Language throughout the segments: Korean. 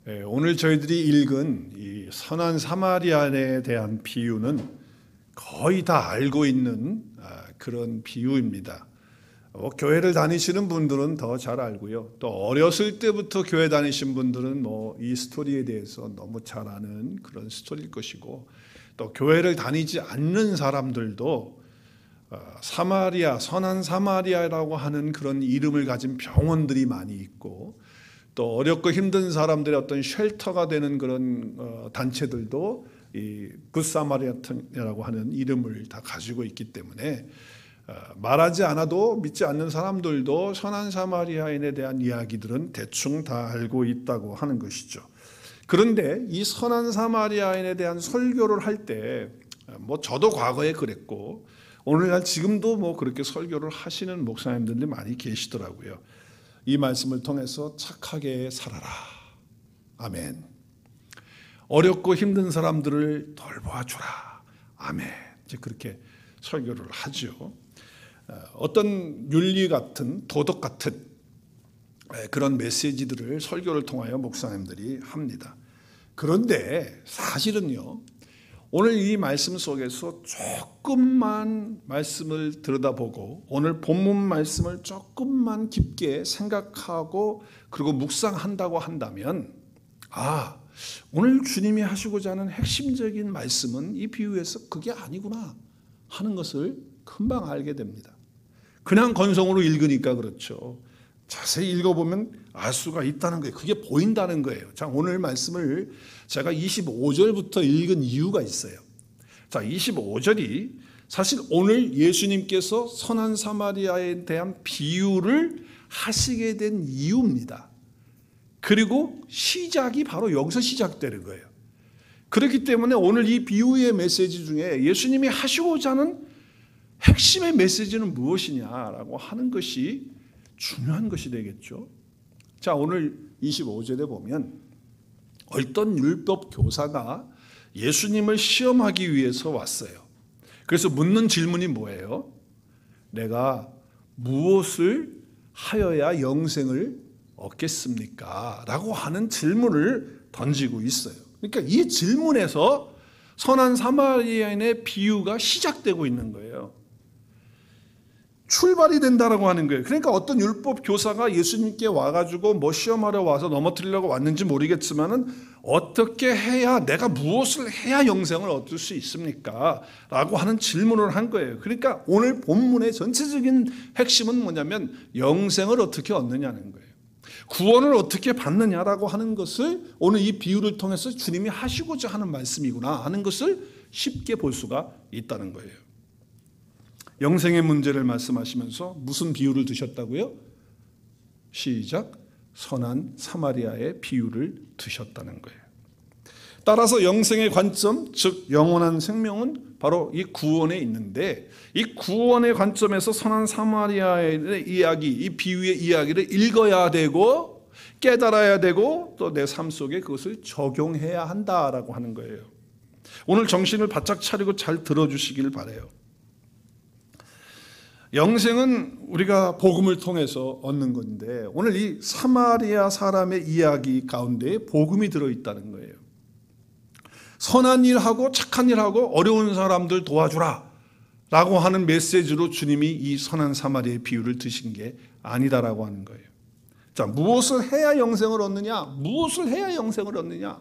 오늘 저희들이 읽은 이 선한 사마리아인에 대한 비유는 거의 다 알고 있는 그런 비유입니다. 교회를 다니시는 분들은 더 잘 알고요. 또 어렸을 때부터 교회 다니신 분들은 이 스토리에 대해서 너무 잘 아는 그런 스토리일 것이고, 또 교회를 다니지 않는 사람들도 사마리아, 선한 사마리아라고 하는 그런 이름을 가진 병원들이 많이 있고, 또 어렵고 힘든 사람들의 어떤 쉘터가 되는 그런 단체들도 이 굿사마리아인이라고 하는 이름을 다 가지고 있기 때문에 말하지 않아도 믿지 않는 사람들도 선한 사마리아인에 대한 이야기들은 대충 다 알고 있다고 하는 것이죠. 그런데 이 선한 사마리아인에 대한 설교를 할 때 저도 과거에 그랬고 오늘날 지금도 그렇게 설교를 하시는 목사님들이 많이 계시더라고요. 이 말씀을 통해서 착하게 살아라. 아멘. 어렵고 힘든 사람들을 돌봐주라. 아멘. 이제 그렇게 설교를 하죠. 어떤 윤리 같은, 도덕 같은 그런 메시지들을 설교를 통하여 목사님들이 합니다. 그런데 사실은요, 오늘 이 말씀 속에서 조금만 말씀을 들여다보고 오늘 본문 말씀을 조금만 깊게 생각하고 그리고 묵상한다고 한다면, 오늘 주님이 하시고자 하는 핵심적인 말씀은 이 비유에서 그게 아니구나 하는 것을 금방 알게 됩니다. 그냥 건성으로 읽으니까 그렇죠. 자세히 읽어보면 알 수가 있다는 거예요. 그게 보인다는 거예요. 자, 오늘 말씀을 제가 25절부터 읽은 이유가 있어요. 자, 25절이 사실 오늘 예수님께서 선한 사마리아에 대한 비유를 하시게 된 이유입니다. 그리고 시작이 바로 여기서 시작되는 거예요. 그렇기 때문에 오늘 이 비유의 메시지 중에 예수님이 하시고자 하는 핵심의 메시지는 무엇이냐라고 하는 것이 중요한 것이 되겠죠. 자, 오늘 25절에 보면 어떤 율법 교사가 예수님을 시험하기 위해서 왔어요. 그래서 묻는 질문이 뭐예요? 내가 무엇을 하여야 영생을 얻겠습니까? 라고 하는 질문을 던지고 있어요. 그러니까 이 질문에서 선한 사마리아인의 비유가 시작되고 있는 거예요. 출발이 된다라고 하는 거예요. 그러니까 어떤 율법 교사가 예수님께 와가지고 시험하러 와서 넘어뜨리려고 왔는지 모르겠지만은 어떻게 해야, 내가 무엇을 해야 영생을 얻을 수 있습니까? 라고 하는 질문을 한 거예요. 그러니까 오늘 본문의 전체적인 핵심은 뭐냐면 영생을 어떻게 얻느냐는 거예요. 구원을 어떻게 받느냐라고 하는 것을 오늘 이 비유를 통해서 주님이 하시고자 하는 말씀이구나 하는 것을 쉽게 볼 수가 있다는 거예요. 영생의 문제를 말씀하시면서 무슨 비유를 드셨다고요? 시작. 선한 사마리아의 비유를 드셨다는 거예요. 따라서 영생의 관점, 즉 영원한 생명은 바로 이 구원에 있는데, 이 구원의 관점에서 선한 사마리아의 이야기, 이 비유의 이야기를 읽어야 되고 깨달아야 되고 또 내 삶 속에 그것을 적용해야 한다라고 하는 거예요. 오늘 정신을 바짝 차리고 잘 들어주시길 바라요. 영생은 우리가 복음을 통해서 얻는 건데, 오늘 이 사마리아 사람의 이야기 가운데 복음이 들어있다는 거예요. 선한 일하고 착한 일하고 어려운 사람들 도와주라 라고 하는 메시지로 주님이 이 선한 사마리아의 비유를 드신 게 아니다라고 하는 거예요. 자, 무엇을 해야 영생을 얻느냐? 무엇을 해야 영생을 얻느냐?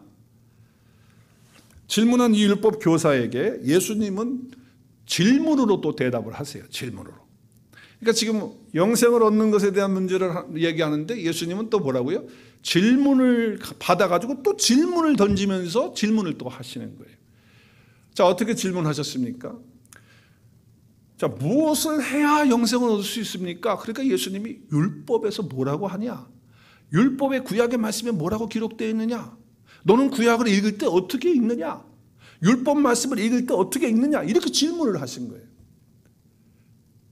질문한 이 율법 교사에게 예수님은 질문으로 또 대답을 하세요. 질문으로. 그러니까 지금 영생을 얻는 것에 대한 문제를 얘기하는데 예수님은 또 뭐라고요? 질문을 받아가지고 또 질문을 던지면서 질문을 또 하시는 거예요. 자, 어떻게 질문하셨습니까? 자, 무엇을 해야 영생을 얻을 수 있습니까? 그러니까 예수님이 율법에서 뭐라고 하냐? 율법의 구약의 말씀에 뭐라고 기록되어 있느냐? 너는 구약을 읽을 때 어떻게 읽느냐? 율법 말씀을 읽을 때 어떻게 읽느냐? 이렇게 질문을 하신 거예요.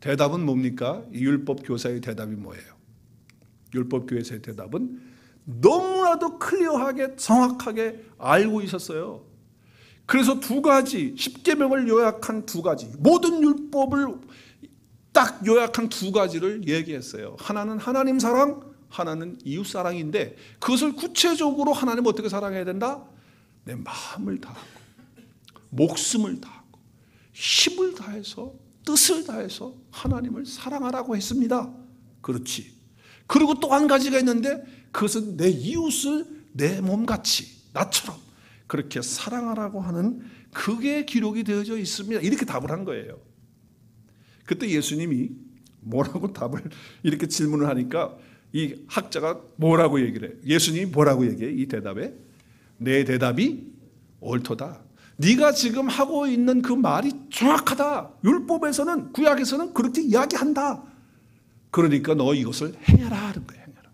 대답은 뭡니까? 이 율법 교사의 대답이 뭐예요? 율법 교사의 대답은 너무나도 클리어하게 정확하게 알고 있었어요. 그래서 두 가지, 십계명을 요약한 두 가지, 모든 율법을 딱 요약한 두 가지를 얘기했어요. 하나는 하나님 사랑, 하나는 이웃사랑인데 그것을 구체적으로 하나님 어떻게 사랑해야 된다? 내 마음을 다하고 목숨을 다하고 힘을 다해서 뜻을 다해서 하나님을 사랑하라고 했습니다. 그렇지. 그리고 또 한 가지가 있는데 그것은 내 이웃을 내 몸같이 나처럼 그렇게 사랑하라고 하는 그게 기록이 되어져 있습니다. 이렇게 답을 한 거예요. 그때 예수님이 뭐라고 답을 이렇게 질문을 하니까 이 학자가 뭐라고 얘기를 해요? 예수님이 뭐라고 얘기해? 이 대답에 내 대답이 옳도다. 네가 지금 하고 있는 그 말이 정확하다. 율법에서는 구약에서는 그렇게 이야기한다. 그러니까 너 이것을 행해라 하는 거예요. 행해라.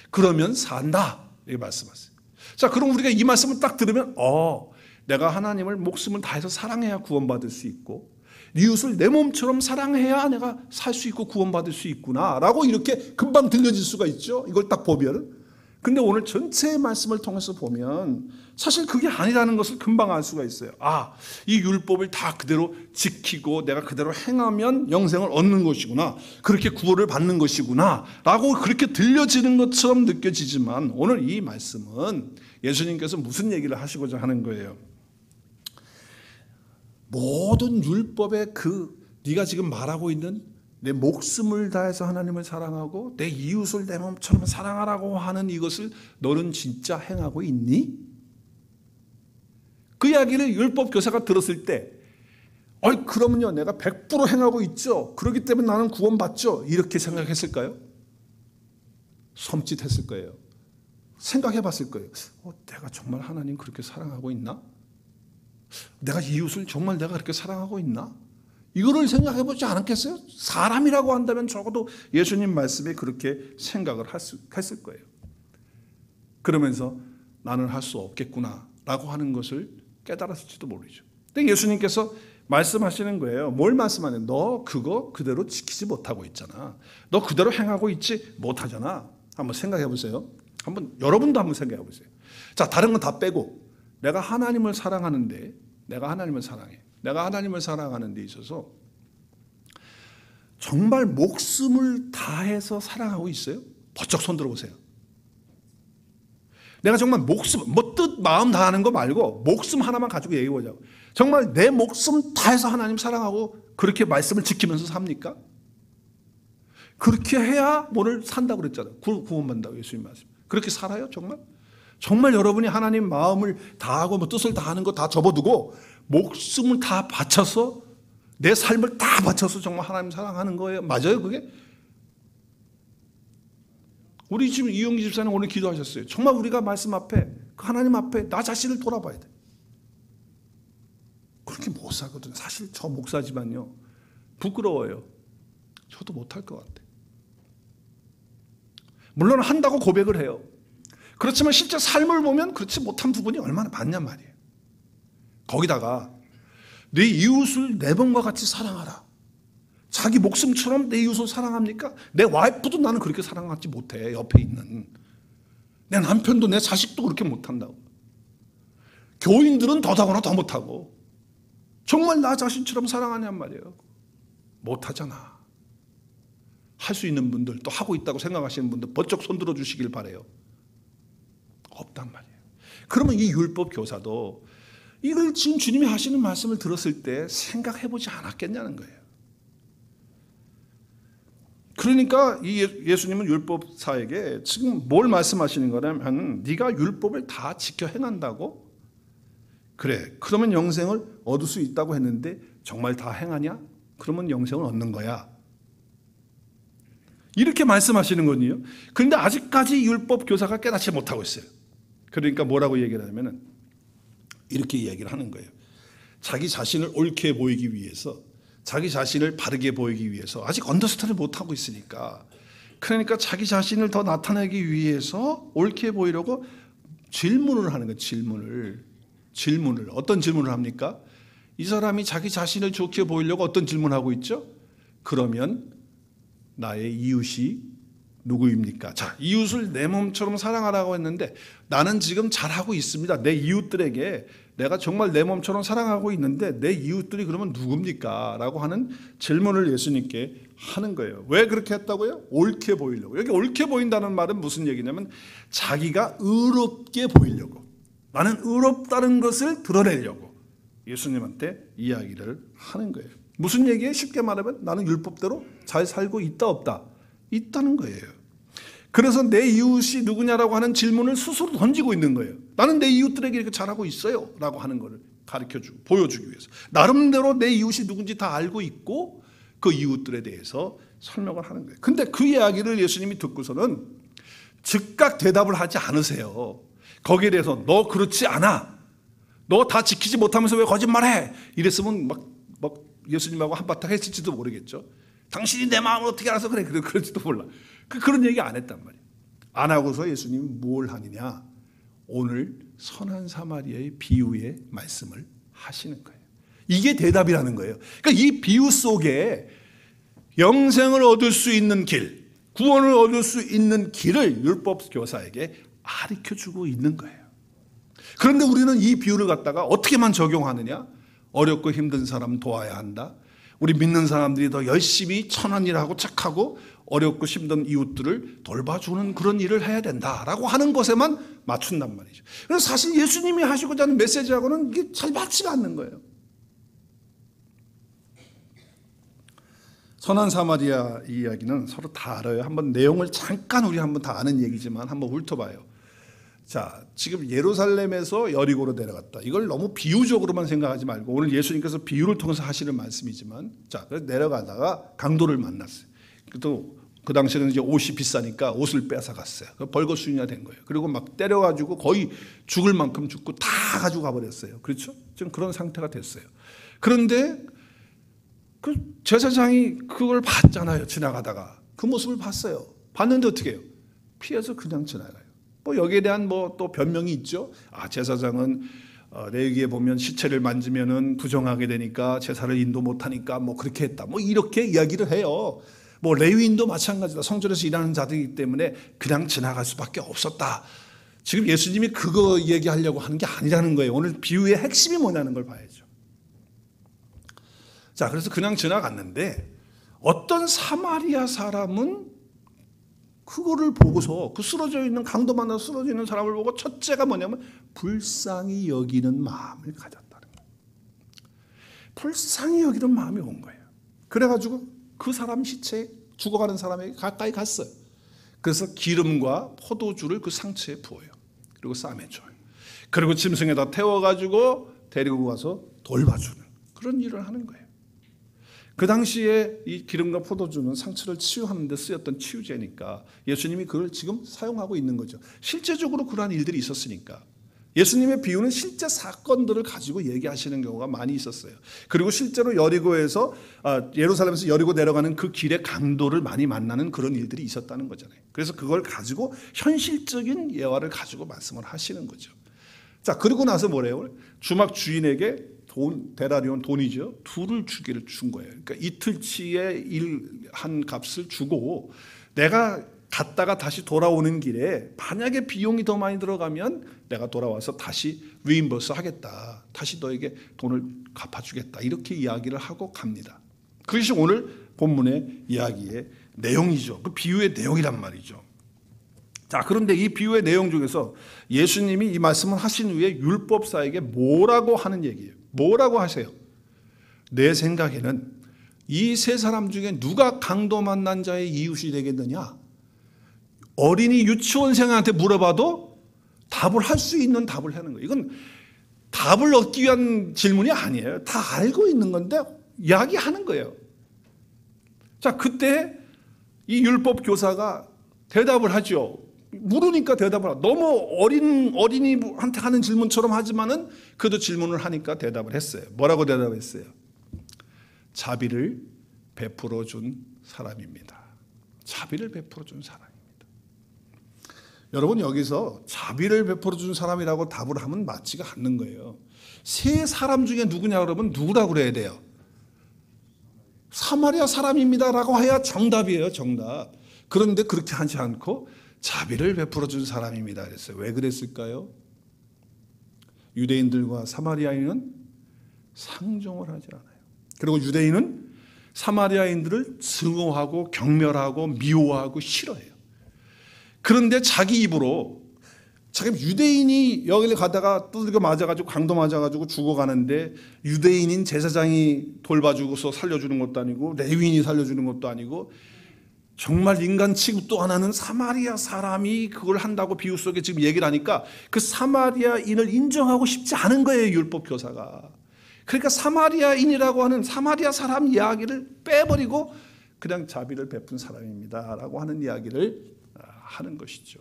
그러면 산다. 이렇게 말씀하세요. 자, 그럼 우리가 이 말씀을 딱 들으면 내가 하나님을 목숨을 다해서 사랑해야 구원받을 수 있고 이웃을 내 몸처럼 사랑해야 내가 살 수 있고 구원받을 수 있구나 라고 이렇게 금방 들려질 수가 있죠. 이걸 딱 보면. 근데 오늘 전체의 말씀을 통해서 보면 사실 그게 아니라는 것을 금방 알 수가 있어요. 이 율법을 다 그대로 지키고 내가 그대로 행하면 영생을 얻는 것이구나. 그렇게 구원을 받는 것이구나 라고 그렇게 들려지는 것처럼 느껴지지만 오늘 이 말씀은 예수님께서 무슨 얘기를 하시고자 하는 거예요. 모든 율법의 네가 지금 말하고 있는 내 목숨을 다해서 하나님을 사랑하고 내 이웃을 내 몸처럼 사랑하라고 하는 이것을 너는 진짜 행하고 있니? 그 이야기를 율법 교사가 들었을 때 그러면요 내가 100% 행하고 있죠. 그렇기 때문에 나는 구원받죠. 이렇게 생각했을까요? 섬찟했을 거예요. 생각해 봤을 거예요. 내가 정말 하나님 그렇게 사랑하고 있나? 내가 이웃을 정말 내가 그렇게 사랑하고 있나? 이거를 생각해 보지 않았겠어요? 사람이라고 한다면 적어도 예수님 말씀에 그렇게 생각을 했을 거예요. 그러면서 나는 할 수 없겠구나 라고 하는 것을 깨달았을지도 모르죠. 근데 예수님께서 말씀하시는 거예요. 뭘 말씀하냐? 너 그거 그대로 지키지 못하고 있잖아. 너 그대로 행하고 있지 못하잖아. 한번 생각해 보세요. 여러분도 한번 생각해 보세요. 자, 다른 건 다 빼고 내가 하나님을 사랑하는데 내가 하나님을 사랑해. 내가 하나님을 사랑하는 데 있어서 정말 목숨을 다해서 사랑하고 있어요? 번쩍 손 들어보세요. 내가 정말 목숨, 뜻, 마음 다하는 거 말고 목숨 하나만 가지고 얘기해보자고. 정말 내 목숨 다해서 하나님 사랑하고 그렇게 말씀을 지키면서 삽니까? 그렇게 해야 오늘 산다고 그랬잖아요. 구원받는다고 예수님 말씀. 그렇게 살아요 정말? 정말 여러분이 하나님 마음을 다하고 뜻을 다하는 거 다 접어두고 목숨을 다 바쳐서 내 삶을 다 바쳐서 정말 하나님 사랑하는 거예요. 맞아요 그게? 우리 지금 이용기 집사님 오늘 기도하셨어요. 정말 우리가 말씀 앞에 하나님 앞에 나 자신을 돌아봐야 돼. 그렇게 못 살거든요. 사실 저 목사지만요. 부끄러워요. 저도 못할 것 같아. 물론 한다고 고백을 해요. 그렇지만 실제 삶을 보면 그렇지 못한 부분이 얼마나 많냔 말이에요. 거기다가 내 이웃을 내 몸과 같이 사랑하라. 자기 목숨처럼 내 이웃을 사랑합니까? 내 와이프도 나는 그렇게 사랑하지 못해. 옆에 있는 내 남편도 내 자식도 그렇게 못한다고. 교인들은 더더구나 더 못하고 정말 나 자신처럼 사랑하냔 말이에요. 못하잖아. 할 수 있는 분들 또 하고 있다고 생각하시는 분들 번쩍 손들어 주시길 바라요. 없단 말이에요. 그러면 이 율법 교사도 이걸 지금 주님이 하시는 말씀을 들었을 때 생각해보지 않았겠냐는 거예요. 그러니까 이 예수님은 율법사에게 지금 뭘 말씀하시는 거냐면 네가 율법을 다 지켜 행한다고? 그래, 그러면 영생을 얻을 수 있다고 했는데 정말 다 행하냐? 그러면 영생을 얻는 거야. 이렇게 말씀하시는 거거든요. 그런데 아직까지 율법 교사가 깨닫지 못하고 있어요. 그러니까 뭐라고 얘기를 하냐면 이렇게 이야기를 하는 거예요. 자기 자신을 옳게 보이기 위해서 자기 자신을 바르게 보이기 위해서 아직 언더스탠을 못하고 있으니까 그러니까 자기 자신을 더 나타내기 위해서 옳게 보이려고 질문을 하는 거예요. 질문을 어떤 질문을 합니까? 이 사람이 자기 자신을 좋게 보이려고 어떤 질문을 하고 있죠? 그러면 나의 이웃이 누구입니까? 자, 이웃을 내 몸처럼 사랑하라고 했는데 나는 지금 잘하고 있습니다. 내 이웃들에게 내가 정말 내 몸처럼 사랑하고 있는데 내 이웃들이 그러면 누굽니까? 라고 하는 질문을 예수님께 하는 거예요. 왜 그렇게 했다고요? 옳게 보이려고. 여기 옳게 보인다는 말은 무슨 얘기냐면 자기가 의롭게 보이려고, 나는 의롭다는 것을 드러내려고 예수님한테 이야기를 하는 거예요. 무슨 얘기예요? 쉽게 말하면 나는 율법대로 잘 살고 있다 없다? 있다는 거예요. 그래서 내 이웃이 누구냐라고 하는 질문을 스스로 던지고 있는 거예요. 나는 내 이웃들에게 이렇게 잘하고 있어요 라고 하는 것을 가르쳐주고 보여주기 위해서 나름대로 내 이웃이 누군지 다 알고 있고 그 이웃들에 대해서 설명을 하는 거예요. 근데 그 이야기를 예수님이 듣고서는 즉각 대답을 하지 않으세요. 거기에 대해서 너 그렇지 않아, 너 다 지키지 못하면서 왜 거짓말해, 이랬으면 막 예수님하고 한바탕 했을지도 모르겠죠. 당신이 내 마음을 어떻게 알아서 그래, 그럴지도 몰라. 그런 얘기 안 했단 말이에요. 안 하고서 예수님이 뭘 하느냐, 오늘 선한 사마리아의 비유의 말씀을 하시는 거예요. 이게 대답이라는 거예요. 그러니까 이 비유 속에 영생을 얻을 수 있는 길, 구원을 얻을 수 있는 길을 율법 교사에게 가르쳐주고 있는 거예요. 그런데 우리는 이 비유를 갖다가 어떻게만 적용하느냐, 어렵고 힘든 사람 도와야 한다, 우리 믿는 사람들이 더 열심히 천한 일하고 착하고 어렵고 힘든 이웃들을 돌봐주는 그런 일을 해야 된다라고 하는 것에만 맞춘단 말이죠. 그래서 사실 예수님이 하시고자 하는 메시지하고는 이게 잘 맞지가 않는 거예요. 선한 사마리아 이야기는 서로 다 알아요. 한번 내용을 잠깐 우리 한번 다 아는 얘기지만 한번 훑어봐요. 자, 지금 예루살렘에서 여리고로 내려갔다. 이걸 너무 비유적으로만 생각하지 말고 오늘 예수님께서 비유를 통해서 하시는 말씀이지만, 자, 그래서 내려가다가 강도를 만났어요. 또 그 당시에는 이제 옷이 비싸니까 옷을 뺏어갔어요. 벌거숭이가 된 거예요. 그리고 막 때려가지고 거의 죽을 만큼 죽고 다 가지고 가버렸어요. 그렇죠? 지금 그런 상태가 됐어요. 그런데 그 제사장이 그걸 봤잖아요. 지나가다가 그 모습을 봤어요. 봤는데 어떻게 해요? 피해서 그냥 지나가요. 뭐 여기에 대한 뭐 또 변명이 있죠. 아, 제사장은 레위기에 보면 시체를 만지면은 부정하게 되니까 제사를 인도 못하니까 뭐 그렇게 했다. 뭐 이렇게 이야기를 해요. 뭐 레위인도 마찬가지다. 성전에서 일하는 자들이기 때문에 그냥 지나갈 수밖에 없었다. 지금 예수님이 그거 얘기하려고 하는 게 아니라는 거예요. 오늘 비유의 핵심이 뭐냐는 걸 봐야죠. 자, 그래서 그냥 지나갔는데 어떤 사마리아 사람은 그거를 보고서 그 쓰러져 있는 강도 만나서 쓰러져 있는 사람을 보고 첫째가 뭐냐면 불쌍히 여기는 마음을 가졌다는 거예요. 불쌍히 여기는 마음이 온 거예요. 그래가지고 그 사람 시체, 죽어가는 사람에게 가까이 갔어요. 그래서 기름과 포도주를 그 상처에 부어요. 그리고 싸매줘요. 그리고 짐승에다 태워가지고 데리고 가서 돌봐주는 그런 일을 하는 거예요. 그 당시에 이 기름과 포도주는 상처를 치유하는 데 쓰였던 치유제니까 예수님이 그걸 지금 사용하고 있는 거죠. 실제적으로 그러한 일들이 있었으니까. 예수님의 비유는 실제 사건들을 가지고 얘기하시는 경우가 많이 있었어요. 그리고 실제로 여리고에서 예루살렘에서 여리고 내려가는 그 길에 강도를 많이 만나는 그런 일들이 있었다는 거잖아요. 그래서 그걸 가지고 현실적인 예화를 가지고 말씀을 하시는 거죠. 자, 그러고 나서 뭐래요? 주막 주인에게 데나리온 돈이죠. 2를 주기를 준 거예요. 그러니까 이틀치의 일한 값을 주고 내가 갔다가 다시 돌아오는 길에 만약에 비용이 더 많이 들어가면 내가 돌아와서 다시 리임버스 하겠다. 다시 너에게 돈을 갚아주겠다. 이렇게 이야기를 하고 갑니다. 그것이 오늘 본문의 이야기의 내용이죠. 그 비유의 내용이란 말이죠. 자, 그런데 이 비유의 내용 중에서 예수님이 이 말씀을 하신 후에 율법사에게 뭐라고 하는 얘기예요. 뭐라고 하세요? 내 생각에는 이 세 사람 중에 누가 강도 만난 자의 이웃이 되겠느냐? 어린이 유치원생한테 물어봐도 답을 할 수 있는 답을 하는 거예요. 이건 답을 얻기 위한 질문이 아니에요. 다 알고 있는 건데 이야기하는 거예요. 자, 그때 이 율법 교사가 대답을 하죠. 물으니까 대답을 하고, 너무 어린이한테 하는 질문처럼 하지만은 그래도 질문을 하니까 대답을 했어요. 뭐라고 대답했어요? 자비를 베풀어 준 사람입니다. 자비를 베풀어 준 사람입니다. 여러분, 여기서 자비를 베풀어 준 사람이라고 답을 하면 맞지가 않는 거예요. 세 사람 중에 누구냐 그러면 누구라고 그래야 돼요? 사마리아 사람입니다라고 해야 정답이에요, 정답. 그런데 그렇게 하지 않고 자비를 베풀어 준 사람입니다. 그랬어요. 왜 그랬을까요? 유대인들과 사마리아인은 상종을 하지 않아요. 그리고 유대인은 사마리아인들을 증오하고 경멸하고 미워하고 싫어해요. 그런데 자기 입으로 자기 유대인이 여기를 가다가 두들겨 맞아가지고 강도 맞아가지고 죽어가는데 유대인인 제사장이 돌봐주고서 살려주는 것도 아니고 레위인이 살려주는 것도 아니고 정말 인간 취급도 안 하는 사마리아 사람이 그걸 한다고 비유 속에 지금 얘기를 하니까 그 사마리아인을 인정하고 싶지 않은 거예요, 율법 교사가. 그러니까 사마리아인이라고 하는 사마리아 사람 이야기를 빼버리고 그냥 자비를 베푼 사람입니다라고 하는 이야기를 하는 것이죠.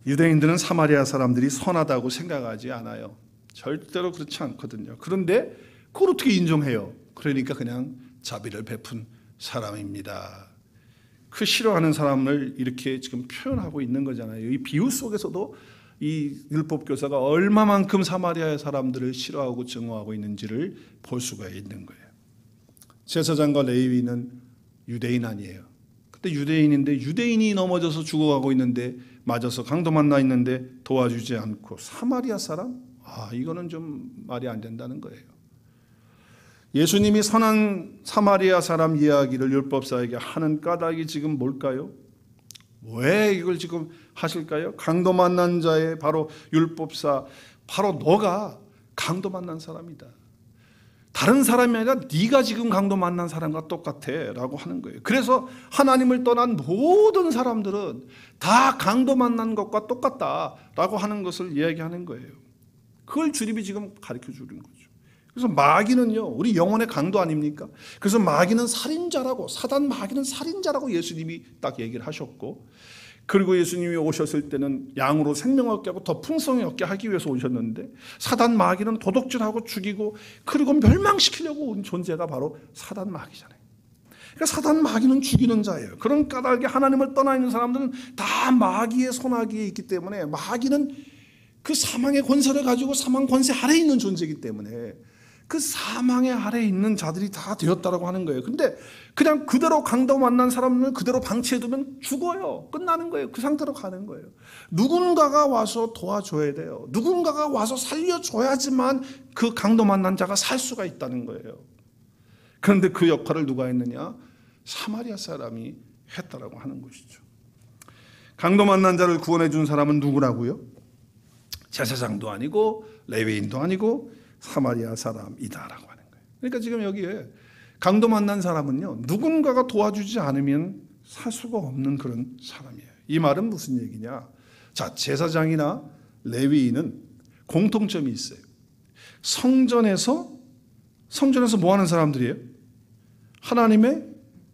유대인들은 사마리아 사람들이 선하다고 생각하지 않아요. 절대로 그렇지 않거든요. 그런데 그걸 어떻게 인정해요? 그러니까 그냥 자비를 베푼 사람입니다. 그 싫어하는 사람을 이렇게 지금 표현하고 있는 거잖아요. 이 비유 속에서도 이 율법 교사가 얼마만큼 사마리아 사람들을 싫어하고 증오하고 있는지를 볼 수가 있는 거예요. 제사장과 레위인은 유대인 아니에요. 근데 유대인인데 유대인이 넘어져서 죽어가고 있는데 맞아서 강도 만나 있는데 도와주지 않고 사마리아 사람? 이거는 좀 말이 안 된다는 거예요. 예수님이 선한 사마리아 사람 이야기를 율법사에게 하는 까닭이 지금 뭘까요? 왜 이걸 지금 하실까요? 강도 만난 자의 바로 율법사, 바로 너가 강도 만난 사람이다. 다른 사람이 아니라 네가 지금 강도 만난 사람과 똑같아 라고 하는 거예요. 그래서 하나님을 떠난 모든 사람들은 다 강도 만난 것과 똑같다라고 하는 것을 이야기하는 거예요. 그걸 주님이 지금 가르쳐 주는 거죠. 그래서 마귀는요, 우리 영혼의 강도 아닙니까? 그래서 마귀는 살인자라고, 사단 마귀는 살인자라고 예수님이 딱 얘기를 하셨고, 그리고 예수님이 오셨을 때는 양으로 생명 얻게 하고 더 풍성히 얻게 하기 위해서 오셨는데, 사단 마귀는 도둑질하고 죽이고 그리고 멸망시키려고 온 존재가 바로 사단 마귀잖아요. 그러니까 사단 마귀는 죽이는 자예요. 그런 까닭에 하나님을 떠나 있는 사람들은 다 마귀의 손아귀에 있기 때문에, 마귀는 그 사망의 권세를 가지고 사망 권세 아래에 있는 존재이기 때문에 그 사망의 아래에 있는 자들이 다 되었다라고 하는 거예요. 근데 그냥 그대로 강도 만난 사람은 그대로 방치해두면 죽어요. 끝나는 거예요. 그 상태로 가는 거예요. 누군가가 와서 도와줘야 돼요. 누군가가 와서 살려줘야지만 그 강도 만난 자가 살 수가 있다는 거예요. 그런데 그 역할을 누가 했느냐? 사마리아 사람이 했다라고 하는 것이죠. 강도 만난 자를 구원해 준 사람은 누구라고요? 제사장도 아니고 레위인도 아니고 사마리아 사람이다라고 하는 거예요. 그러니까 지금 여기에 강도 만난 사람은요, 누군가가 도와주지 않으면 살 수가 없는 그런 사람이에요. 이 말은 무슨 얘기냐? 자, 제사장이나 레위인은 공통점이 있어요. 성전에서 뭐 하는 사람들이에요? 하나님의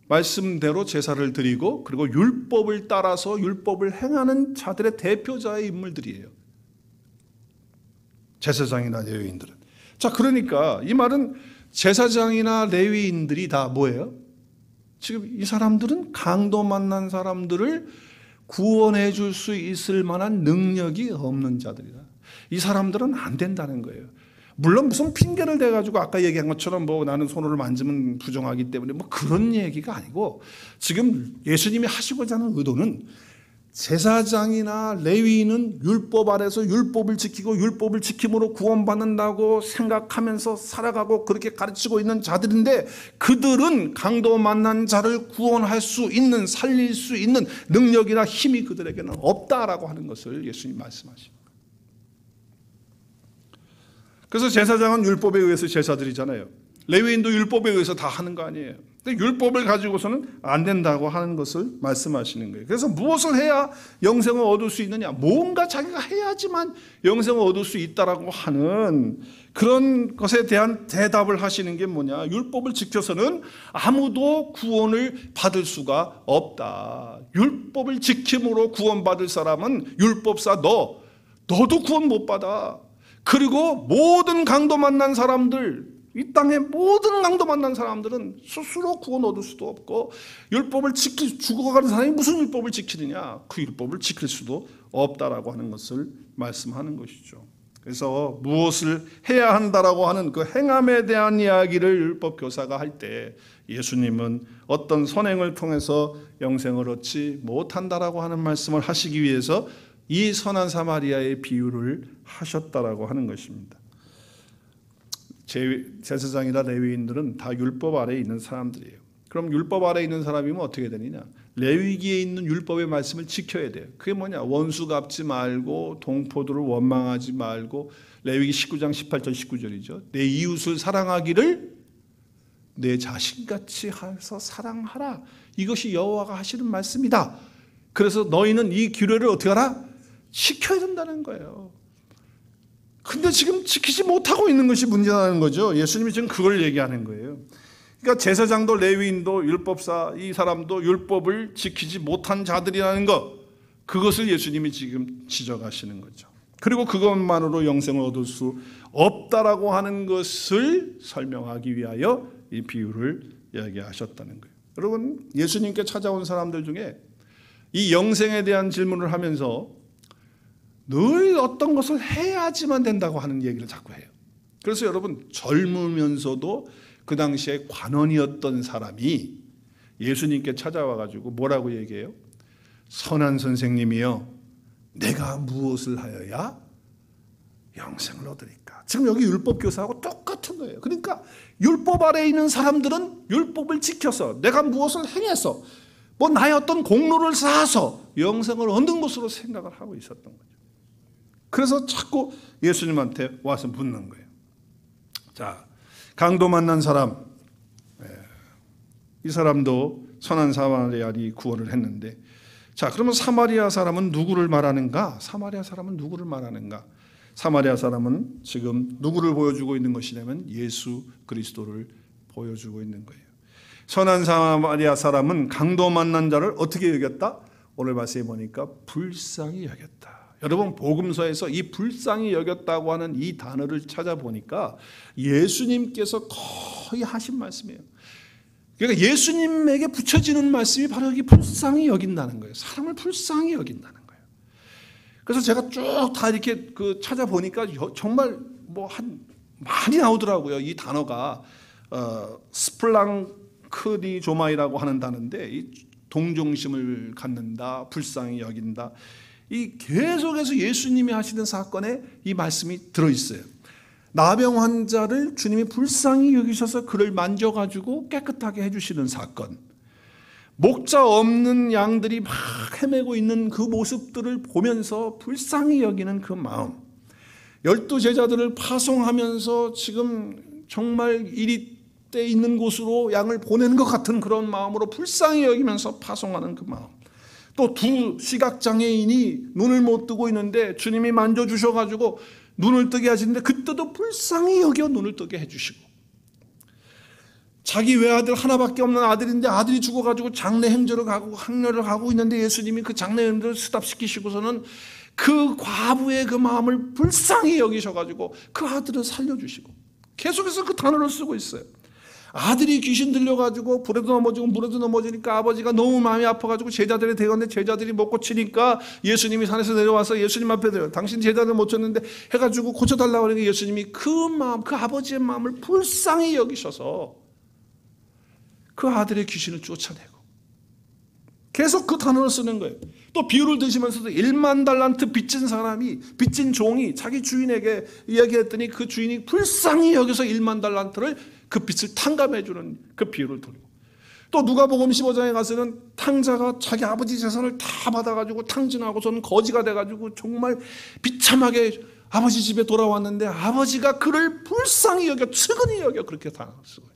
말씀대로 제사를 드리고 그리고 율법을 따라서 율법을 행하는 자들의 대표자의 인물들이에요. 제사장이나 레위인들은. 자, 그러니까 이 말은 제사장이나 레위인들이 다 뭐예요? 지금 이 사람들은 강도 만난 사람들을 구원해 줄 수 있을 만한 능력이 없는 자들이다. 이 사람들은 안 된다는 거예요. 물론 무슨 핑계를 대가지고 아까 얘기한 것처럼 뭐 나는 손으로 만지면 부정하기 때문에 뭐 그런 얘기가 아니고, 지금 예수님이 하시고자 하는 의도는 제사장이나 레위인은 율법 아래서 율법을 지키고 율법을 지킴으로 구원받는다고 생각하면서 살아가고 그렇게 가르치고 있는 자들인데, 그들은 강도 만난 자를 구원할 수 있는, 살릴 수 있는 능력이나 힘이 그들에게는 없다라고 하는 것을 예수님 말씀하십니다. 그래서 제사장은 율법에 의해서 제사드리잖아요. 레위인도 율법에 의해서 다 하는 거 아니에요. 근데 율법을 가지고서는 안 된다고 하는 것을 말씀하시는 거예요. 그래서 무엇을 해야 영생을 얻을 수 있느냐? 뭔가 자기가 해야지만 영생을 얻을 수 있다라고 하는 그런 것에 대한 대답을 하시는 게 뭐냐? 율법을 지켜서는 아무도 구원을 받을 수가 없다. 율법을 지킴으로 구원받을 사람은 율법사 너도 구원 못 받아. 그리고 모든 강도 만난 사람들, 이 땅의 모든 강도 만난 사람들은 스스로 구원 얻을 수도 없고, 율법을 죽어가는 사람이 무슨 율법을 지키느냐? 그 율법을 지킬 수도 없다라고 하는 것을 말씀하는 것이죠. 그래서 무엇을 해야 한다라고 하는 그 행함에 대한 이야기를 율법 교사가 할 때 예수님은 어떤 선행을 통해서 영생을 얻지 못한다라고 하는 말씀을 하시기 위해서 이 선한 사마리아의 비유를 하셨다라고 하는 것입니다. 제사장이나 레위인들은 다 율법 아래에 있는 사람들이에요. 그럼 율법 아래에 있는 사람이면 어떻게 되느냐? 레위기에 있는 율법의 말씀을 지켜야 돼요. 그게 뭐냐? 원수 갚지 말고 동포들을 원망하지 말고, 레위기 19장 18절 19절이죠. 내 이웃을 사랑하기를 내 자신같이 해서 사랑하라. 이것이 여호와가 하시는 말씀이다. 그래서 너희는 이 규례를 어떻게 하라? 지켜야 된다는 거예요. 근데 지금 지키지 못하고 있는 것이 문제라는 거죠. 예수님이 지금 그걸 얘기하는 거예요. 그러니까 제사장도 레위인도 율법사, 이 사람도 율법을 지키지 못한 자들이라는 것, 그것을 예수님이 지금 지적하시는 거죠. 그리고 그것만으로 영생을 얻을 수 없다라고 하는 것을 설명하기 위하여 이 비유를 이야기하셨다는 거예요. 여러분, 예수님께 찾아온 사람들 중에 이 영생에 대한 질문을 하면서 늘 어떤 것을 해야지만 된다고 하는 얘기를 자꾸 해요. 그래서 여러분, 젊으면서도 그 당시에 관원이었던 사람이 예수님께 찾아와가지고 뭐라고 얘기해요? 선한 선생님이여, 내가 무엇을 하여야 영생을 얻으리까? 지금 여기 율법 교사하고 똑같은 거예요. 그러니까 율법 아래에 있는 사람들은 율법을 지켜서 내가 무엇을 행해서 뭐 나의 어떤 공로를 쌓아서 영생을 얻는 것으로 생각을 하고 있었던 거죠. 그래서 자꾸 예수님한테 와서 묻는 거예요. 자, 강도 만난 사람, 이 사람도 선한 사마리아인이 구원을 했는데, 자, 그러면 사마리아 사람은 누구를 말하는가? 사마리아 사람은 누구를 말하는가? 사마리아 사람은 지금 누구를 보여주고 있는 것이냐면 예수 그리스도를 보여주고 있는 거예요. 선한 사마리아 사람은 강도 만난 자를 어떻게 여겼다? 오늘 말씀에 보니까 불쌍히 여겼다. 여러분, 복음서에서 이 불쌍히 여겼다고 하는 이 단어를 찾아보니까 예수님께서 거의 하신 말씀이에요. 그러니까 예수님에게 붙여지는 말씀이 바로 여기 불쌍히 여긴다는 거예요. 사람을 불쌍히 여긴다는 거예요. 그래서 제가 쭉 다 이렇게 찾아보니까 정말 많이 나오더라고요. 이 단어가 스플랑크니조마이라고 하는 단어인데, 이 동정심을 갖는다, 불쌍히 여긴다. 이 계속해서 예수님이 하시는 사건에 이 말씀이 들어있어요. 나병 환자를 주님이 불쌍히 여기셔서 그를 만져가지고 깨끗하게 해주시는 사건, 목자 없는 양들이 막 헤매고 있는 그 모습들을 보면서 불쌍히 여기는 그 마음, 12제자들을 파송하면서 지금 정말 이리 때 있는 곳으로 양을 보내는 것 같은 그런 마음으로 불쌍히 여기면서 파송하는 그 마음, 또 두 시각장애인이 눈을 못 뜨고 있는데 주님이 만져주셔가지고 눈을 뜨게 하시는데 그때도 불쌍히 여겨 눈을 뜨게 해주시고, 자기 외아들 하나밖에 없는 아들인데 아들이 죽어가지고 장례 행절을 가고 항례를 하고 있는데 예수님이 그 장례 행절을 스탑시키시고서는 그 과부의 그 마음을 불쌍히 여기셔가지고 그 아들을 살려주시고, 계속해서 그 단어를 쓰고 있어요. 아들이 귀신 들려가지고 불에도 넘어지고 물에도 넘어지니까 아버지가 너무 마음이 아파가지고 제자들이 되었는데 제자들이 못 고치니까 예수님이 산에서 내려와서 예수님 앞에 대요. 당신 제자들 못 쳤는데 해가지고 고쳐달라고 하니까 예수님이 그 마음, 그 아버지의 마음을 불쌍히 여기셔서 그 아들의 귀신을 쫓아내고, 계속 그 단어를 쓰는 거예요. 또 비유를 드시면서도 1만 달란트 빚진 사람이, 빚진 종이 자기 주인에게 이야기했더니 그 주인이 불쌍히 여기서 1만 달란트를 그 빚을 탕감해 주는 그 비유를 돌리고, 또 누가복음 15장에 가서는 탕자가 자기 아버지 재산을 다 받아가지고 탕진하고서는 거지가 돼가지고 정말 비참하게 아버지 집에 돌아왔는데 아버지가 그를 불쌍히 여겨, 측은히 여겨, 그렇게 다 쓰고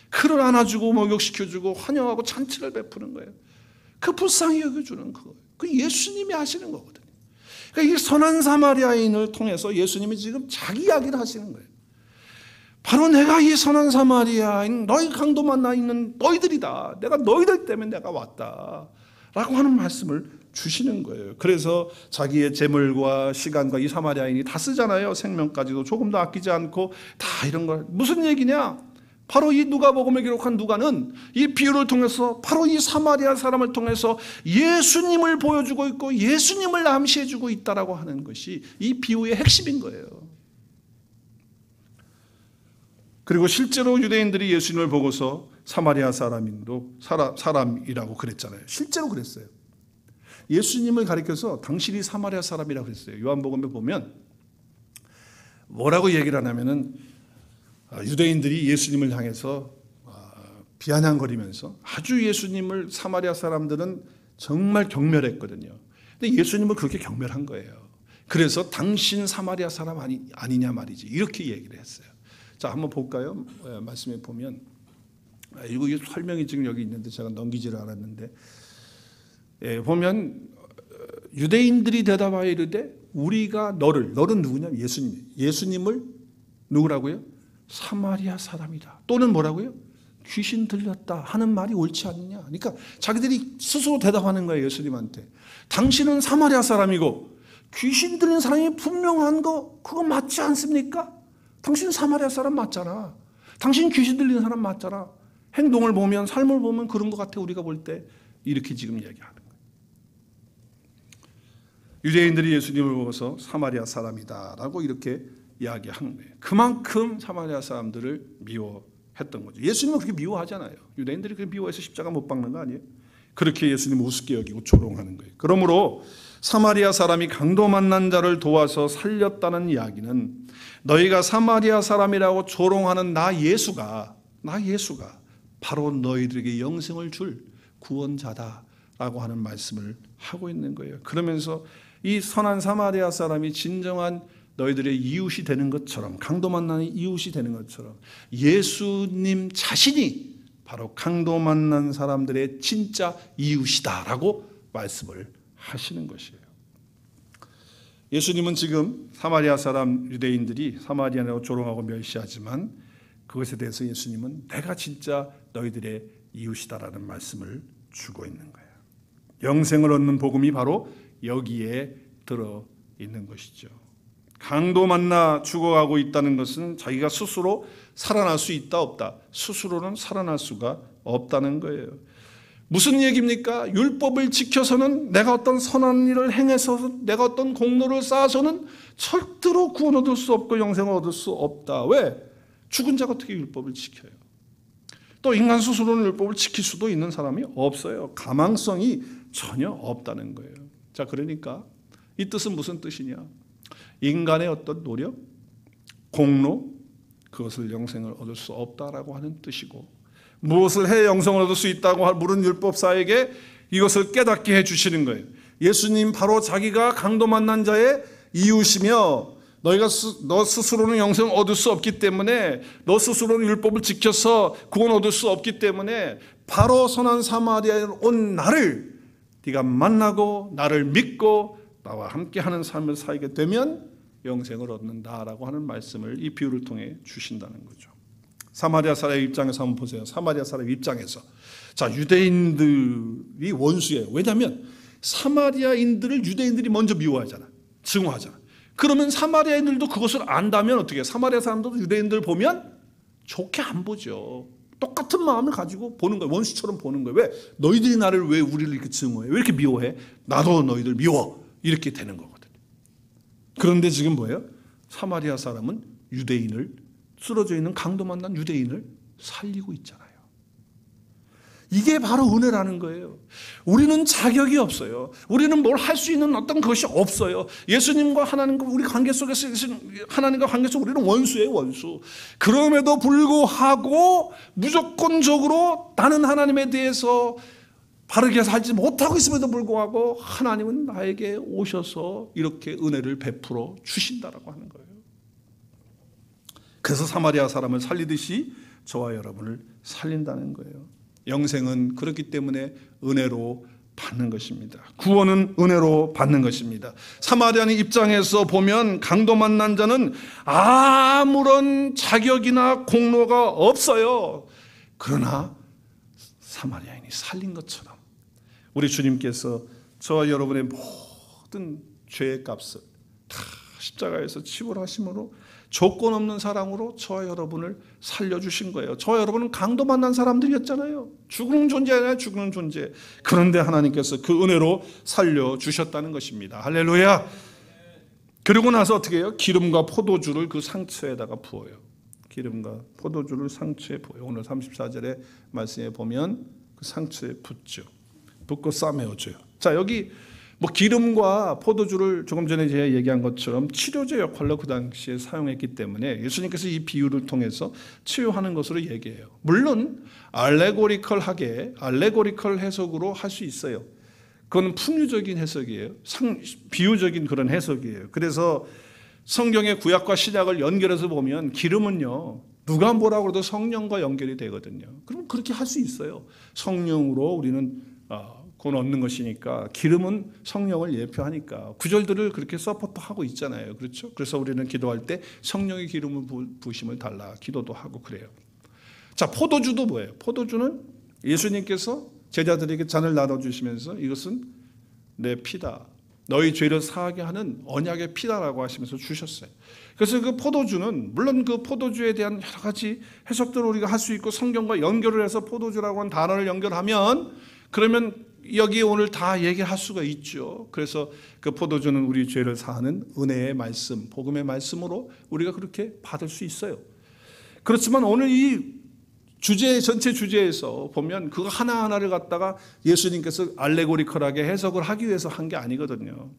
그를 안아주고 목욕시켜주고 환영하고 잔치를 베푸는 거예요. 그 불쌍히 여겨주는 그거, 그 예수님이 하시는 거거든요. 그러니까 이 선한 사마리아인을 통해서 예수님이 지금 자기 이야기를 하시는 거예요. 바로 내가 이 선한 사마리아인, 너희 강도 만나 있는 너희들이다. 내가 너희들 때문에 내가 왔다 라고 하는 말씀을 주시는 거예요. 그래서 자기의 재물과 시간과, 이 사마리아인이 다 쓰잖아요. 생명까지도 조금도 아끼지 않고 다 이런 걸. 무슨 얘기냐? 바로 이 누가복음에 기록한 누가는 이 비유를 통해서 바로 이 사마리아 사람을 통해서 예수님을 보여주고 있고 예수님을 암시해주고 있다라고 하는 것이 이 비유의 핵심인 거예요. 그리고 실제로 유대인들이 예수님을 보고서 사마리아 사람이라고 그랬잖아요. 실제로 그랬어요. 예수님을 가리켜서 당신이 사마리아 사람이라고 그랬어요. 요한복음에 보면 뭐라고 얘기를 하냐면은 유대인들이 예수님을 향해서 비아냥거리면서 아주 예수님을 사마리아 사람들은 정말 경멸했거든요. 근데 예수님은 그렇게 경멸한 거예요. 그래서 당신 사마리아 사람 아니냐 말이지. 이렇게 얘기를 했어요. 자, 한번 볼까요? 말씀에 보면 이거 설명이 지금 여기 있는데 제가 넘기지를 않았는데 보면 유대인들이 대답하여 이르되 우리가 너는 누구냐면 예수님을 누구라고요? 사마리아 사람이다. 또는 뭐라고요? 귀신 들렸다 하는 말이 옳지 않느냐. 그러니까 자기들이 스스로 대답하는 거예요. 예수님한테. 당신은 사마리아 사람이고 귀신 들린 사람이 분명한 거 그거 맞지 않습니까? 당신 사마리아 사람 맞잖아. 당신 귀신 들리는 사람 맞잖아. 행동을 보면 삶을 보면 그런 것 같아. 우리가 볼 때 이렇게 지금 얘기하는 거예요. 유대인들이 예수님을 보고서 사마리아 사람이다라고 이렇게 이야기한 거예요. 그만큼 사마리아 사람들을 미워했던 거죠. 예수님은 그렇게 미워하잖아요. 유대인들이 그렇게 미워해서 십자가 못 박는 거 아니에요? 그렇게 예수님을 우습게 여기고 조롱하는 거예요. 그러므로 사마리아 사람이 강도 만난 자를 도와서 살렸다는 이야기는 너희가 사마리아 사람이라고 조롱하는 나 예수가 바로 너희들에게 영생을 줄 구원자다라고 하는 말씀을 하고 있는 거예요. 그러면서 이 선한 사마리아 사람이 진정한 너희들의 이웃이 되는 것처럼 강도 만나는 이웃이 되는 것처럼 예수님 자신이 바로 강도 만난 사람들의 진짜 이웃이다라고 말씀을 하시는 것이에요. 예수님은 지금 사마리아 사람 유대인들이 사마리아라고 조롱하고 멸시하지만 그것에 대해서 예수님은 내가 진짜 너희들의 이웃이다라는 말씀을 주고 있는 거예요. 영생을 얻는 복음이 바로 여기에 들어 있는 것이죠. 강도 만나 죽어가고 있다는 것은 자기가 스스로 살아날 수 있다 없다. 스스로는 살아날 수가 없다는 거예요. 무슨 얘기입니까? 율법을 지켜서는 내가 어떤 선한 일을 행해서 내가 어떤 공로를 쌓아서는 절대로 구원 얻을 수 없고 영생을 얻을 수 없다. 왜? 죽은 자가 어떻게 율법을 지켜요? 또 인간 스스로는 율법을 지킬 수도 있는 사람이 없어요. 가망성이 전혀 없다는 거예요. 자, 그러니까 이 뜻은 무슨 뜻이냐? 인간의 어떤 노력, 공로, 그것을 영생을 얻을 수 없다라고 하는 뜻이고 무엇을 해 영생을 얻을 수 있다고 물은 율법사에게 이것을 깨닫게 해주시는 거예요. 예수님 바로 자기가 강도 만난 자의 이웃이며 너 스스로는 영생을 얻을 수 없기 때문에 너 스스로는 율법을 지켜서 구원 얻을 수 없기 때문에 바로 선한 사마리아에 온 나를 네가 만나고 나를 믿고 나와 함께하는 삶을 살게 되면 영생을 얻는다라고 하는 말씀을 이 비유를 통해 주신다는 거죠. 사마리아 사람의 입장에서 한번 보세요. 사마리아 사람의 입장에서 자, 유대인들이 원수예요. 왜냐하면 사마리아인들을 유대인들이 먼저 미워하잖아. 증오하잖아. 그러면 사마리아인들도 그것을 안다면 어떻게 해요? 사마리아 사람들도 유대인들 보면 좋게 안 보죠. 똑같은 마음을 가지고 보는 거예요. 원수처럼 보는 거예요. 왜? 너희들이 나를 왜 우리를 이렇게 증오해? 왜 이렇게 미워해? 나도 너희들 미워. 이렇게 되는 거거든요. 그런데 지금 뭐예요? 사마리아 사람은 유대인을 쓰러져 있는 강도 만난 유대인을 살리고 있잖아요. 이게 바로 은혜라는 거예요. 우리는 자격이 없어요. 우리는 뭘 할 수 있는 어떤 것이 없어요. 예수님과 하나님과 우리 관계 속에서 하나님과 관계 속에서 우리는 원수예요, 원수. 그럼에도 불구하고 무조건적으로 나는 하나님에 대해서 바르게 살지 못하고 있음에도 불구하고 하나님은 나에게 오셔서 이렇게 은혜를 베풀어 주신다라고 하는 거예요. 그래서 사마리아 사람을 살리듯이 저와 여러분을 살린다는 거예요. 영생은 그렇기 때문에 은혜로 받는 것입니다. 구원은 은혜로 받는 것입니다. 사마리아인 입장에서 보면 강도 만난 자는 아무런 자격이나 공로가 없어요. 그러나 사마리아인이 살린 것처럼 우리 주님께서 저와 여러분의 모든 죄의 값을 다 십자가에서 치부하심으로 조건 없는 사랑으로 저와 여러분을 살려주신 거예요. 저와 여러분은 강도 만난 사람들이었잖아요. 죽는 존재잖아요. 죽는 존재. 그런데 하나님께서 그 은혜로 살려주셨다는 것입니다. 할렐루야. 그러고 나서 어떻게 해요? 기름과 포도주를 그 상처에다가 부어요. 기름과 포도주를 상처에 부어요. 오늘 34절의 말씀에 보면 그 상처에 붓죠. 붓고 싸매어줘요. 자, 여기 뭐 기름과 포도주를 조금 전에 제가 얘기한 것처럼 치료제 역할로 그 당시에 사용했기 때문에 예수님께서 이 비유를 통해서 치유하는 것으로 얘기해요. 물론 알레고리컬 해석으로 할 수 있어요. 그건 풍유적인 해석이에요. 비유적인 그런 해석이에요. 그래서 성경의 구약과 신약을 연결해서 보면 기름은요, 누가 뭐라고 해도 성령과 연결이 되거든요. 그럼 그렇게 할 수 있어요. 성령으로 우리는 곧 얻는 것이니까, 기름은 성령을 예표하니까 구절들을 그렇게 서포트하고 있잖아요. 그렇죠? 그래서 우리는 기도할 때 성령의 기름을 부으심을 달라 기도도 하고 그래요. 자, 포도주도 뭐예요? 포도주는 예수님께서 제자들에게 잔을 나눠주시면서 이것은 내 피다, 너희 죄를 사하게 하는 언약의 피다라고 하시면서 주셨어요. 그래서 그 포도주는 물론 그 포도주에 대한 여러 가지 해석들을 우리가 할 수 있고, 성경과 연결을 해서 포도주라고 하는 단어를 연결하면 그러면 여기 오늘 다 얘기할 수가 있죠. 그래서 그 포도주는 우리 죄를 사하는 은혜의 말씀, 복음의 말씀으로 우리가 그렇게 받을 수 있어요. 그렇지만 오늘 이 전체 주제에서 보면 그거 하나하나를 갖다가 예수님께서 알레고리컬하게 해석을 하기 위해서 한 게 아니거든요.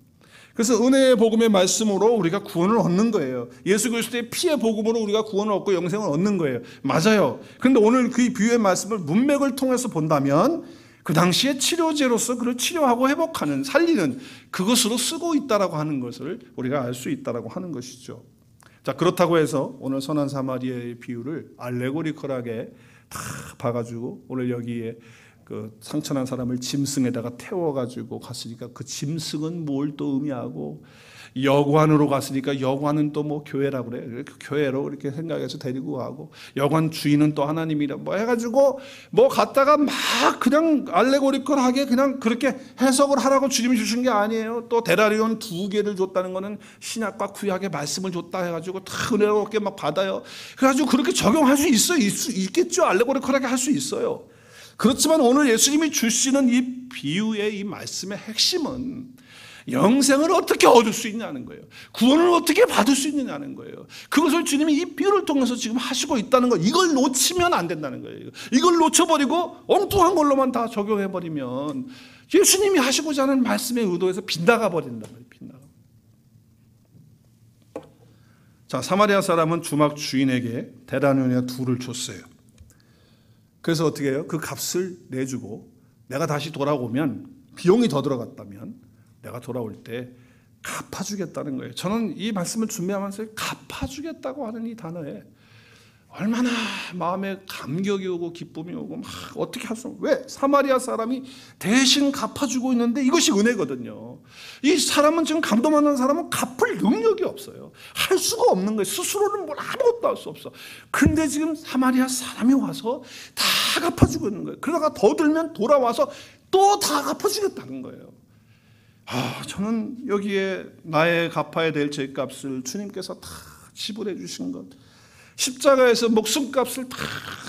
그래서 은혜의 복음의 말씀으로 우리가 구원을 얻는 거예요. 예수 그리스도의 피의 복음으로 우리가 구원을 얻고 영생을 얻는 거예요. 맞아요. 그런데 오늘 그 비유의 말씀을 문맥을 통해서 본다면 그 당시에 치료제로서 그를 치료하고 회복하는, 살리는 그것으로 쓰고 있다라고 하는 것을 우리가 알 수 있다라고 하는 것이죠. 자, 그렇다고 해서 오늘 선한 사마리아의 비유를 알레고리컬하게 다 봐가지고 오늘 여기에 그 상처난 사람을 짐승에다가 태워가지고 갔으니까 그 짐승은 뭘 또 의미하고, 여관으로 갔으니까 여관은 또 뭐 교회라고 그래요. 교회로 이렇게 생각해서 데리고 가고, 여관 주인은 또 하나님이라 뭐 해가지고 뭐 갔다가 막 그냥 알레고리컬하게 그냥 그렇게 해석을 하라고 주님이 주신 게 아니에요. 또 데나리온 2개를 줬다는 거는 신약과 구약의 말씀을 줬다 해가지고 다 은혜롭게 막 받아요. 그래가지고 그렇게 적용할 수 있겠죠. 알레고리컬하게 할 수 있어요. 그렇지만 오늘 예수님이 주시는 이 비유의 이 말씀의 핵심은 영생을 어떻게 얻을 수 있냐는 거예요. 구원을 어떻게 받을 수 있느냐는 거예요. 그것을 주님이 이 비유를 통해서 지금 하시고 있다는 거, 이걸 놓치면 안 된다는 거예요. 이걸 놓쳐버리고 엉뚱한 걸로만 다 적용해버리면 예수님이 하시고자 하는 말씀의 의도에서 빗나가 버린단 말이에요. 빗나가. 자, 사마리아 사람은 주막 주인에게 데나리온이나 2를 줬어요. 그래서 어떻게 해요? 그 값을 내주고 내가 다시 돌아오면, 비용이 더 들어갔다면 내가 돌아올 때 갚아주겠다는 거예요. 저는 이 말씀을 준비하면서 갚아주겠다고 하는 이 단어에 얼마나 마음에 감격이 오고 기쁨이 오고 막 어떻게 할 수 없어요. 왜? 사마리아 사람이 대신 갚아주고 있는데 이것이 은혜거든요. 이 사람은 지금 감동하는 사람은 갚을 능력이 없어요. 할 수가 없는 거예요. 스스로는 뭘 아무것도 할 수 없어. 근데 지금 사마리아 사람이 와서 다 갚아주고 있는 거예요. 그러다가 더 들면 돌아와서 또 다 갚아주겠다는 거예요. 저는 여기에 나의 갚아야 될 죄값을 주님께서 다 지불해 주신 것, 십자가에서 목숨값을 다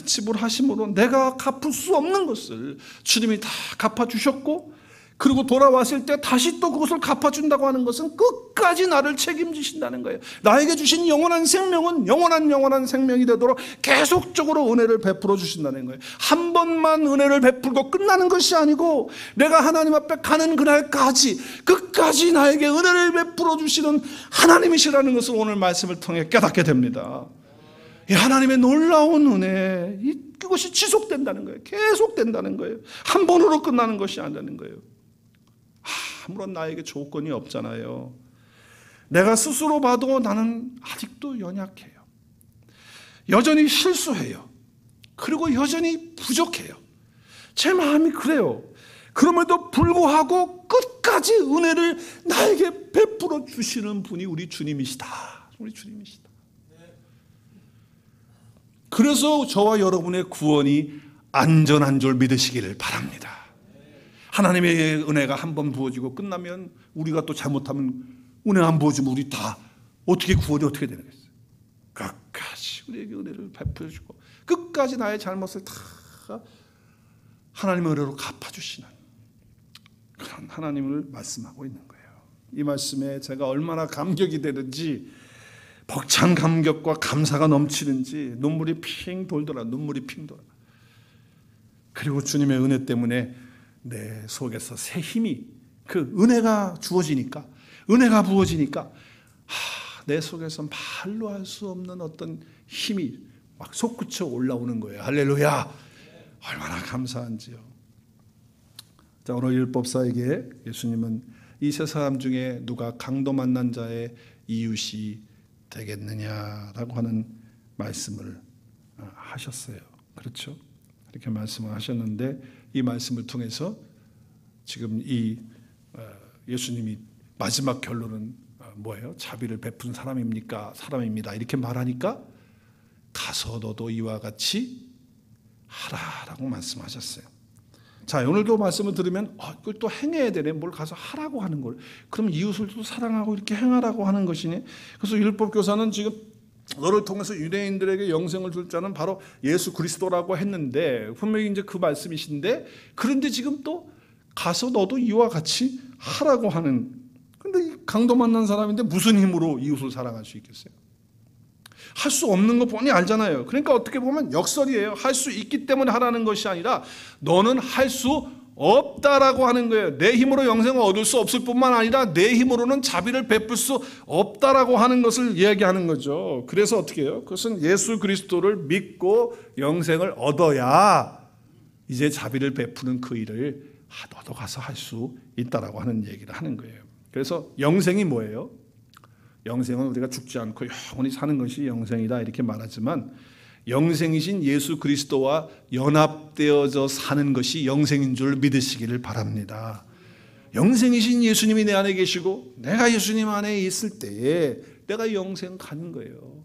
지불하심으로 내가 갚을 수 없는 것을 주님이 다 갚아주셨고, 그리고 돌아왔을 때 다시 또 그것을 갚아준다고 하는 것은 끝까지 나를 책임지신다는 거예요. 나에게 주신 영원한 생명은 영원한 생명이 되도록 계속적으로 은혜를 베풀어 주신다는 거예요. 한 번만 은혜를 베풀고 끝나는 것이 아니고 내가 하나님 앞에 가는 그날까지 끝까지 나에게 은혜를 베풀어 주시는 하나님이시라는 것을 오늘 말씀을 통해 깨닫게 됩니다. 이 하나님의 놀라운 은혜, 이것이 지속된다는 거예요. 계속된다는 거예요. 한 번으로 끝나는 것이 아니라는 거예요. 아무런 나에게 조건이 없잖아요. 내가 스스로 봐도 나는 아직도 연약해요. 여전히 실수해요. 그리고 여전히 부족해요. 제 마음이 그래요. 그럼에도 불구하고 끝까지 은혜를 나에게 베풀어 주시는 분이 우리 주님이시다. 우리 주님이시다. 그래서 저와 여러분의 구원이 안전한 줄 믿으시기를 바랍니다. 하나님의 은혜가 한 번 부어지고 끝나면, 우리가 또 잘못하면 은혜 안 부어지면 우리 다 어떻게 구원이 어떻게 되는 거겠어요? 끝까지 우리에게 은혜를 베풀어 주고 끝까지 나의 잘못을 다 하나님의 은혜로 갚아주시는 그런 하나님을 말씀하고 있는 거예요. 이 말씀에 제가 얼마나 감격이 되는지, 벅찬 감격과 감사가 넘치는지 눈물이 핑 돌더라. 그리고 주님의 은혜 때문에 내 속에서 새 힘이, 그 은혜가 주어지니까, 은혜가 부어지니까 내 속에서 말로 할 수 없는 어떤 힘이 막 솟구쳐 올라오는 거예요. 할렐루야! 얼마나 감사한지요. 자, 오늘 율법사에게 예수님은 이 세 사람 중에 누가 강도 만난 자의 이웃이 되겠느냐라고 하는 말씀을 하셨어요. 그렇죠? 이렇게 말씀을 하셨는데, 이 말씀을 통해서 지금 이 예수님이 마지막 결론은 뭐예요? 자비를 베푼 사람입니까? 사람입니다. 이렇게 말하니까 가서 너도 이와 같이 하라라고 말씀하셨어요. 자, 오늘도 말씀을 들으면 이걸 또 행해야 되네. 뭘 가서 하라고 하는 걸. 그럼 이웃을 또 사랑하고 이렇게 행하라고 하는 것이네. 그래서 율법 교사는 지금 너를 통해서 유대인들에게 영생을 줄 자는 바로 예수 그리스도라고 했는데, 분명히 이제 그 말씀이신데, 그런데 지금 또 가서 너도 이와 같이 하라고 하는. 근데 이 강도 만난 사람인데 무슨 힘으로 이웃을 사랑할 수 있겠어요? 할 수 없는 거 뻔히 알잖아요. 그러니까 어떻게 보면 역설이에요. 할 수 있기 때문에 하라는 것이 아니라 너는 할 수 없다라고 하는 거예요. 내 힘으로 영생을 얻을 수 없을 뿐만 아니라 내 힘으로는 자비를 베풀 수 없다라고 하는 것을 이야기하는 거죠. 그래서 어떻게 해요? 그것은 예수 그리스도를 믿고 영생을 얻어야 이제 자비를 베푸는 그 일을 너도 가서 할 수 있다라고 하는 얘기를 하는 거예요. 그래서 영생이 뭐예요? 영생은 우리가 죽지 않고 영원히 사는 것이 영생이다 이렇게 말하지만, 영생이신 예수 그리스도와 연합되어져 사는 것이 영생인 줄 믿으시기를 바랍니다. 영생이신 예수님이 내 안에 계시고 내가 예수님 안에 있을 때에 내가 영생 가는 거예요.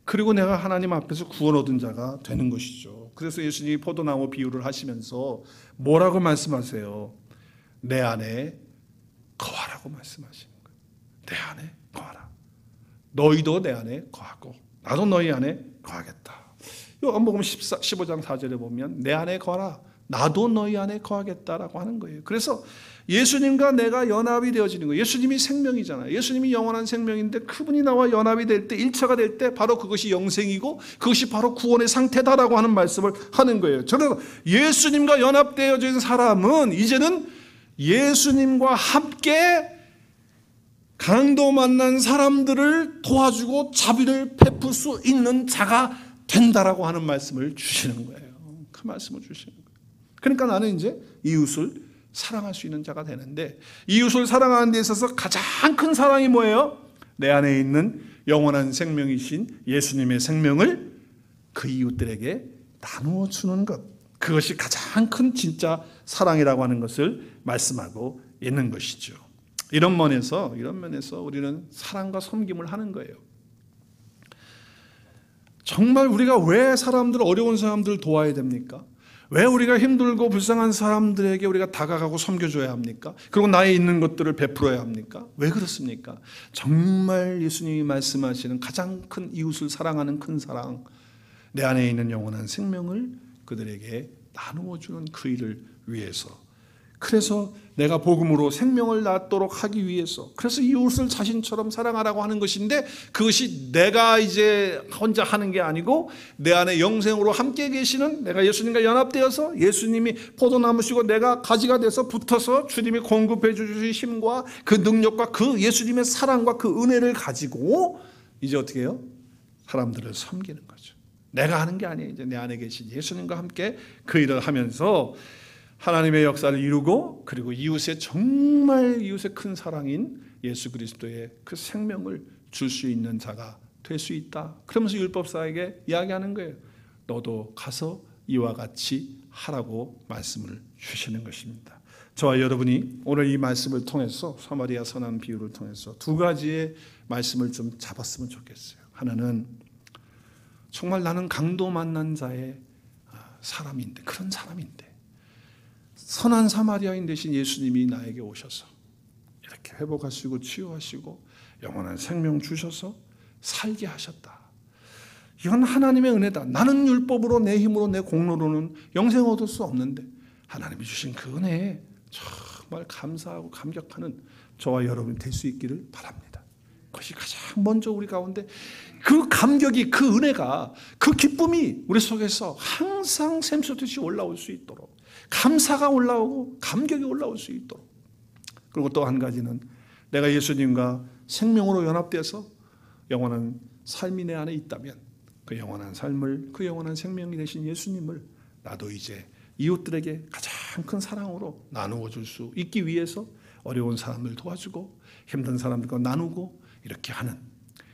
그리고 내가 하나님 앞에서 구원 얻은 자가 되는 것이죠. 그래서 예수님이 포도나무 비유를 하시면서 뭐라고 말씀하세요? 내 안에 거하라고 말씀하시는 거예요. 내 안에 거하라. 너희도 내 안에 거하고 나도 너희 안에 거하겠다. 요한복음 15장 4절에 보면 내 안에 거하라. 나도 너희 안에 거하겠다라고 하는 거예요. 그래서 예수님과 내가 연합이 되어지는 거예요. 예수님이 생명이잖아요. 예수님이 영원한 생명인데 그분이 나와 연합이 될 때, 일체가 될 때 바로 그것이 영생이고 그것이 바로 구원의 상태다라고 하는 말씀을 하는 거예요. 저는 예수님과 연합되어진 사람은 이제는 예수님과 함께 강도 만난 사람들을 도와주고 자비를 베풀 수 있는 자가 된다라고 하는 말씀을 주시는 거예요. 그 말씀을 주시는 거예요. 그러니까 나는 이제 이웃을 사랑할 수 있는 자가 되는데, 이웃을 사랑하는 데 있어서 가장 큰 사랑이 뭐예요? 내 안에 있는 영원한 생명이신 예수님의 생명을 그 이웃들에게 나누어 주는 것, 그것이 가장 큰 진짜 사랑이라고 하는 것을 말씀하고 있는 것이죠. 이런 면에서 우리는 사랑과 섬김을 하는 거예요. 정말 우리가 왜 어려운 사람들을 도와야 됩니까? 왜 우리가 힘들고 불쌍한 사람들에게 우리가 다가가고 섬겨줘야 합니까? 그리고 나에 있는 것들을 베풀어야 합니까? 왜 그렇습니까? 정말 예수님이 말씀하시는 가장 큰 이웃을 사랑하는 큰 사랑, 내 안에 있는 영원한 생명을 그들에게 나누어 주는 그 일을 위해서, 그래서 내가 복음으로 생명을 낳도록 하기 위해서, 그래서 이웃을 자신처럼 사랑하라고 하는 것인데, 그것이 내가 이제 혼자 하는 게 아니고 내 안에 영생으로 함께 계시는, 내가 예수님과 연합되어서 예수님이 포도나무시고 내가 가지가 돼서 붙어서 주님이 공급해 주신 힘과 그 능력과 그 예수님의 사랑과 그 은혜를 가지고 이제 어떻게 해요? 사람들을 섬기는 거죠. 내가 하는 게 아니에요. 이제 내 안에 계신 예수님과 함께 그 일을 하면서 하나님의 역사를 이루고, 그리고 정말 이웃의 큰 사랑인 예수 그리스도의 그 생명을 줄 수 있는 자가 될 수 있다. 그러면서 율법사에게 이야기하는 거예요. 너도 가서 이와 같이 하라고 말씀을 주시는 것입니다. 저와 여러분이 오늘 이 말씀을 통해서, 사마리아 선한 비유를 통해서 두 가지의 말씀을 좀 잡았으면 좋겠어요. 하나는 정말 나는 강도 만난 자의 사람인데, 그런 사람인데 선한 사마리아인 대신 예수님이 나에게 오셔서 이렇게 회복하시고 치유하시고 영원한 생명 주셔서 살게 하셨다. 이건 하나님의 은혜다. 나는 율법으로 내 힘으로 내 공로로는 영생 얻을 수 없는데 하나님이 주신 그 은혜에 정말 감사하고 감격하는 저와 여러분이 될 수 있기를 바랍니다. 그것이 가장 먼저 우리 가운데 그 감격이, 그 은혜가, 그 기쁨이 우리 속에서 항상 샘솟듯이 올라올 수 있도록, 감사가 올라오고 감격이 올라올 수 있도록. 그리고 또 한 가지는 내가 예수님과 생명으로 연합돼서 영원한 삶이 내 안에 있다면 그 영원한 삶을, 그 영원한 생명이 되신 예수님을 나도 이제 이웃들에게 가장 큰 사랑으로 나누어 줄 수 있기 위해서 어려운 사람을 도와주고 힘든 사람들과 나누고 이렇게 하는,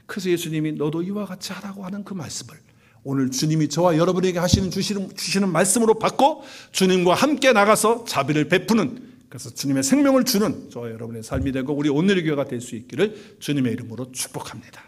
그래서 예수님이 너도 이와 같이 하라고 하는 그 말씀을 오늘 주님이 저와 여러분에게 주시는 말씀으로 받고 주님과 함께 나가서 자비를 베푸는, 그래서 주님의 생명을 주는 저와 여러분의 삶이 되고 우리 오늘의 교회가 될 수 있기를 주님의 이름으로 축복합니다.